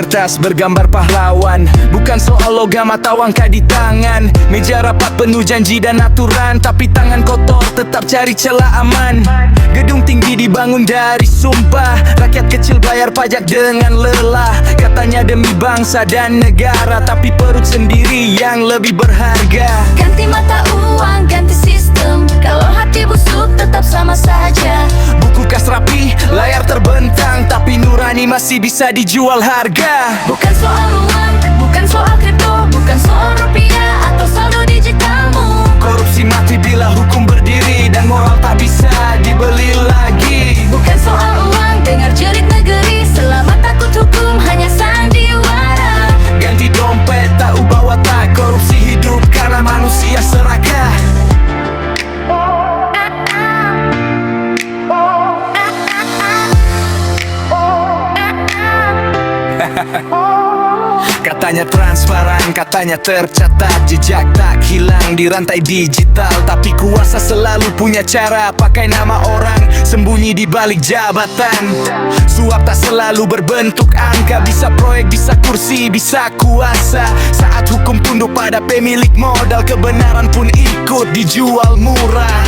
kertas bergambar pahlawan, bukan soal logam atau angka di tangan. Meja rapat penuh janji dan aturan, tapi tangan kotor tetap cari celah aman. Gedung tinggi dibangun dari sumpah, rakyat kecil bayar pajak dengan lelah. Katanya demi bangsa dan negara, tapi perut sendiri yang lebih berharga. Ganti mata uang, ganti sistem, kalau hati busuk tetap sama saja. Buku kas rapi, layar terbentang, tapi nurani masih bisa dijual harga. Bukan soal uang, bukan soal kripto, bukan soal rupiah atau saldo digitalmu. Korupsi mati bila hukum berdiri, dan moral tak bisa dibeli lagi. Bukan soal uang, dengar jerit negeri, selama takut hukum hanya sandiwara. Ganti dompet, tak ubah watak, korupsi hidup karena manusia serakah. Katanya transparan, katanya tercatat, jejak tak hilang di rantai digital. Tapi kuasa selalu punya cara, pakai nama orang, sembunyi di balik jabatan. Suap tak selalu berbentuk angka, bisa proyek, bisa kursi, bisa kuasa. Saat hukum tunduk pada pemilik modal, kebenaran pun ikut dijual murah.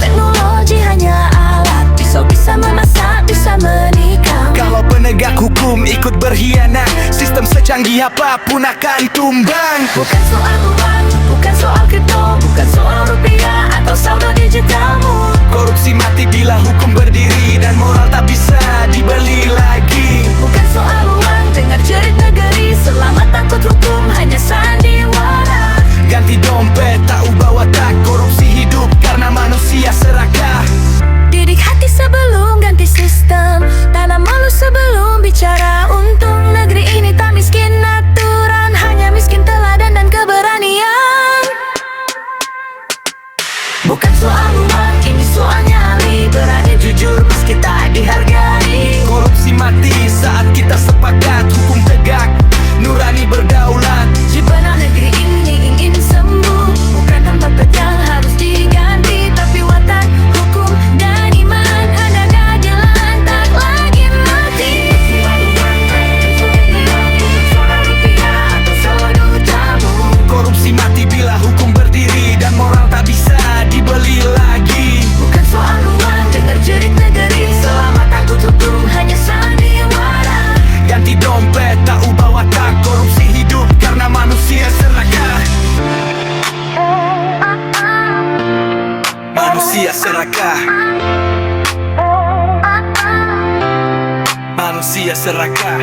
Teknologi hanya alat, pisau bisa memasak, bisa menikam. Kalau penegak hukum ikut berkhianat, sistem secanggih apapun akan tumbang. Bukan soal uang, bukan soal kripto, bukan soal rupiah atau saldo digitalmu. Korupsi mati bila hukum berdiri, dan moral tak bisa dibeli lagi. Bukan soal uang, dengar jerit negeri, selama takut hukum hanya sandiwara. Ganti dompet, tak ubah watak, korupsi hidup karena manusia serakah. Didik hati sebelum ganti sistem, tanam malu sebelum bicara untung. Negeri ini tak miskin aturan, hanya miskin teladan dan keberanian. Bukan soal uang, ini soal nyali, berani jujur meski tak dihargai. Korupsi mati saat kita sepakat, hukum tegak, nurani berdaulat. Di benak negeri ini ingin sembuh, bukan tempat yang harus diganti, tapi watak, hukum, dan iman. Ada keadilan tak lagi mati. Korupsi mati bila hukum berdiri, dan moral tak bisa dibeli lagi. Bukan soal uang, dengar jerit negeri, selama takut hukum hanya sandiwara. Ganti dompet, tak ubah watak, korupsi hidup karena manusia serakah. Manusia serakah. Manusia serakah.